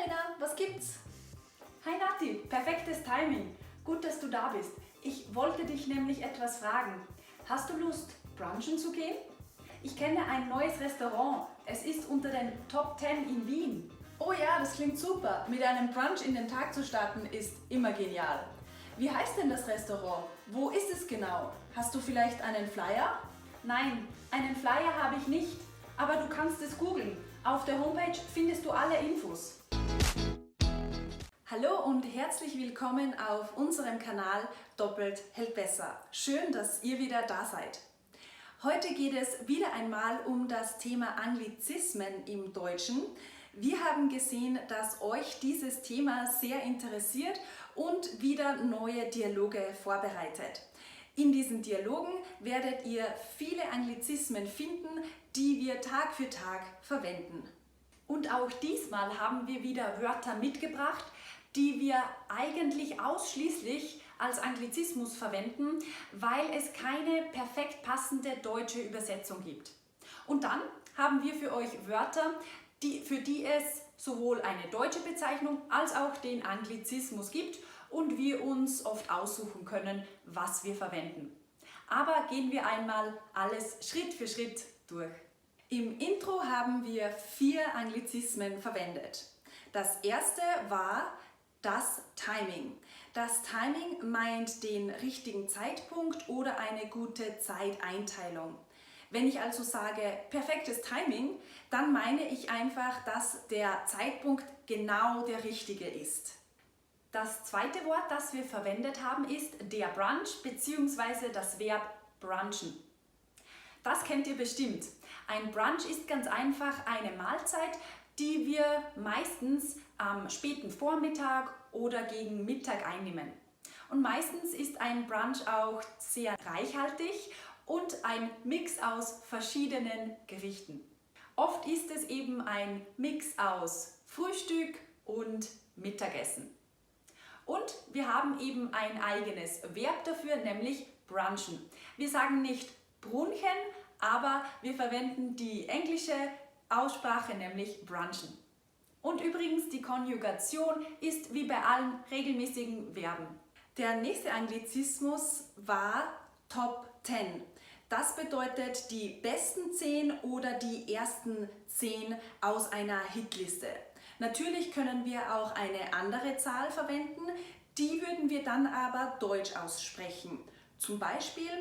Verena, was gibt's? Hi Nati, perfektes Timing. Gut, dass du da bist. Ich wollte dich nämlich etwas fragen. Hast du Lust, brunchen zu gehen? Ich kenne ein neues Restaurant. Es ist unter den Top 10 in Wien. Oh ja, das klingt super. Mit einem Brunch in den Tag zu starten ist immer genial. Wie heißt denn das Restaurant? Wo ist es genau? Hast du vielleicht einen Flyer? Nein, einen Flyer habe ich nicht. Aber du kannst es googeln. Auf der Homepage findest du alle Infos. Hallo und herzlich willkommen auf unserem Kanal Doppelt hält besser. Schön, dass ihr wieder da seid. Heute geht es wieder einmal um das Thema Anglizismen im Deutschen. Wir haben gesehen, dass euch dieses Thema sehr interessiert und wieder neue Dialoge vorbereitet. In diesen Dialogen werdet ihr viele Anglizismen finden, die wir Tag für Tag verwenden. Und auch diesmal haben wir wieder Wörter mitgebracht, die wir eigentlich ausschließlich als Anglizismus verwenden, weil es keine perfekt passende deutsche Übersetzung gibt. Und dann haben wir für euch Wörter, für die es sowohl eine deutsche Bezeichnung als auch den Anglizismus gibt und wir uns oft aussuchen können, was wir verwenden. Aber gehen wir einmal alles Schritt für Schritt durch. Im Intro haben wir 4 Anglizismen verwendet. Das erste war das Timing. Das Timing meint den richtigen Zeitpunkt oder eine gute Zeiteinteilung. Wenn ich also sage perfektes Timing, dann meine ich einfach, dass der Zeitpunkt genau der richtige ist. Das zweite Wort, das wir verwendet haben, ist der Brunch bzw. das Verb brunchen. Das kennt ihr bestimmt. Ein Brunch ist ganz einfach eine Mahlzeit, die wir meistens am späten Vormittag oder gegen Mittag einnehmen. Und meistens ist ein Brunch auch sehr reichhaltig und ein Mix aus verschiedenen Gerichten. Oft ist es eben ein Mix aus Frühstück und Mittagessen. Und wir haben eben ein eigenes Verb dafür, nämlich brunchen. Wir sagen nicht brunchen, aber wir verwenden die englische Aussprache, nämlich brunchen. Und übrigens, die Konjugation ist wie bei allen regelmäßigen Verben. Der nächste Anglizismus war Top 10. Das bedeutet die besten 10 oder die ersten 10 aus einer Hitliste. Natürlich können wir auch eine andere Zahl verwenden, die würden wir dann aber deutsch aussprechen. Zum Beispiel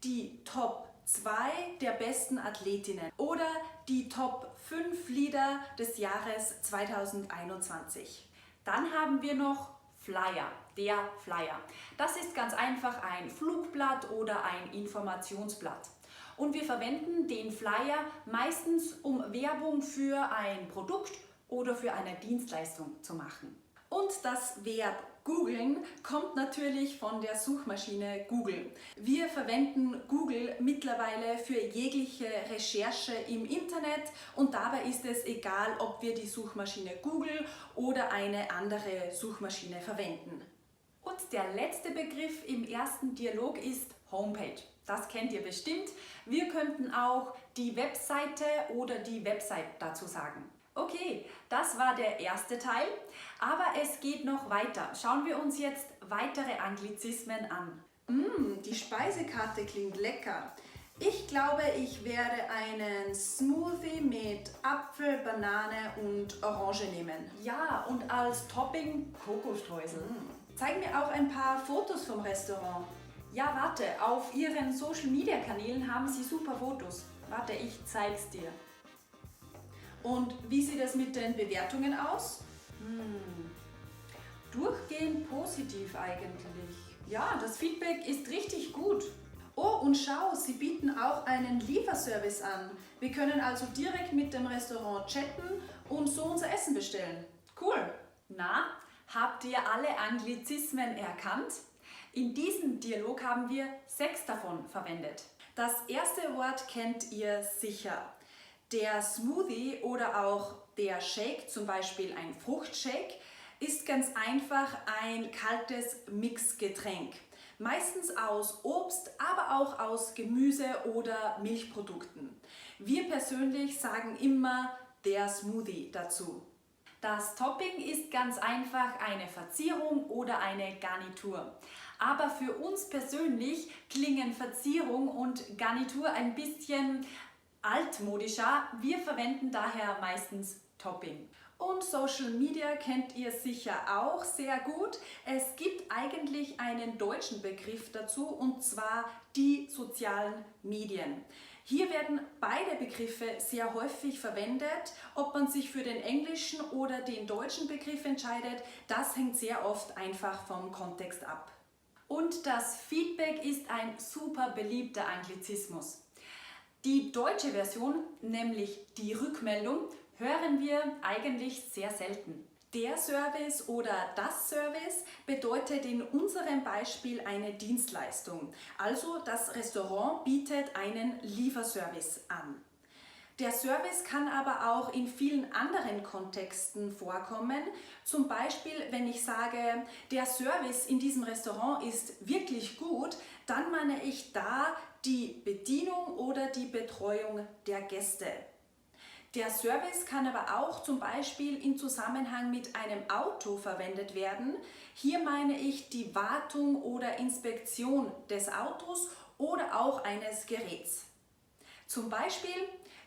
die Top 2 der besten Athletinnen oder die Top 5 Lieder des Jahres 2021. Dann haben wir noch Flyer, der Flyer. Das ist ganz einfach ein Flugblatt oder ein Informationsblatt. Und wir verwenden den Flyer meistens, um Werbung für ein Produkt oder für eine Dienstleistung zu machen. Und das Verb googeln kommt natürlich von der Suchmaschine Google. Wir verwenden Google mittlerweile für jegliche Recherche im Internet und dabei ist es egal, ob wir die Suchmaschine Google oder eine andere Suchmaschine verwenden. Und der letzte Begriff im ersten Dialog ist Homepage. Das kennt ihr bestimmt. Wir könnten auch die Webseite oder die Website dazu sagen. Okay, das war der erste Teil, aber es geht noch weiter. Schauen wir uns jetzt weitere Anglizismen an. Die Speisekarte klingt lecker. Ich glaube, ich werde einen Smoothie mit Apfel, Banane und Orange nehmen. Ja, und als Topping Kokosstreusel. Zeig mir auch ein paar Fotos vom Restaurant. Ja, warte, auf ihren Social Media Kanälen haben sie super Fotos. Warte, ich zeig's dir. Und wie sieht es mit den Bewertungen aus? Durchgehend positiv eigentlich. Ja, das Feedback ist richtig gut. Oh, und schau, sie bieten auch einen Lieferservice an. Wir können also direkt mit dem Restaurant chatten und so unser Essen bestellen. Cool! Na, habt ihr alle Anglizismen erkannt? In diesem Dialog haben wir 6 davon verwendet. Das erste Wort kennt ihr sicher. Der Smoothie oder auch der Shake, zum Beispiel ein Fruchtshake, ist ganz einfach ein kaltes Mixgetränk. Meistens aus Obst, aber auch aus Gemüse oder Milchprodukten. Wir persönlich sagen immer der Smoothie dazu. Das Topping ist ganz einfach eine Verzierung oder eine Garnitur. Aber für uns persönlich klingen Verzierung und Garnitur ein bisschen altmodischer. Wir verwenden daher meistens Topping. Und Social Media kennt ihr sicher auch sehr gut. Es gibt eigentlich einen deutschen Begriff dazu, und zwar die sozialen Medien. Hier werden beide Begriffe sehr häufig verwendet. Ob man sich für den englischen oder den deutschen Begriff entscheidet, das hängt sehr oft einfach vom Kontext ab. Und das Feedback ist ein super beliebter Anglizismus. Die deutsche Version, nämlich die Rückmeldung, hören wir eigentlich sehr selten. Der Service oder das Service bedeutet in unserem Beispiel eine Dienstleistung. Also das Restaurant bietet einen Lieferservice an. Der Service kann aber auch in vielen anderen Kontexten vorkommen. Zum Beispiel, wenn ich sage, der Service in diesem Restaurant ist wirklich gut, dann meine ich da die Bedienung oder die Betreuung der Gäste. Der Service kann aber auch zum Beispiel im Zusammenhang mit einem Auto verwendet werden. Hier meine ich die Wartung oder Inspektion des Autos oder auch eines Geräts. Zum Beispiel,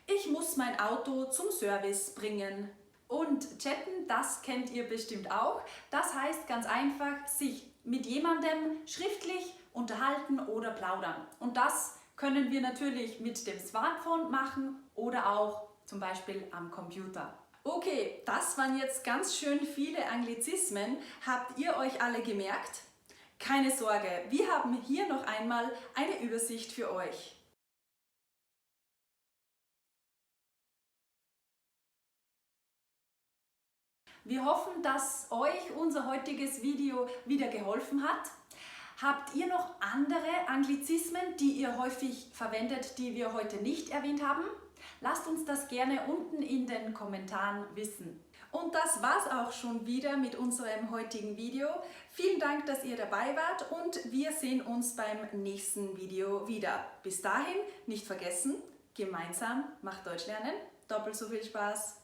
ich muss mein Auto zum Service bringen. Und chatten, das kennt ihr bestimmt auch. Das heißt ganz einfach, sich mit jemandem schriftlich unterhalten oder plaudern. Und das können wir natürlich mit dem Smartphone machen oder auch zum Beispiel am Computer. Okay, das waren jetzt ganz schön viele Anglizismen. Habt ihr euch alle gemerkt? Keine Sorge, wir haben hier noch einmal eine Übersicht für euch. Wir hoffen, dass euch unser heutiges Video wieder geholfen hat. Habt ihr noch andere Anglizismen, die ihr häufig verwendet, die wir heute nicht erwähnt haben? Lasst uns das gerne unten in den Kommentaren wissen. Und das war's auch schon wieder mit unserem heutigen Video. Vielen Dank, dass ihr dabei wart, und wir sehen uns beim nächsten Video wieder. Bis dahin nicht vergessen, gemeinsam macht Deutsch lernen doppelt so viel Spaß.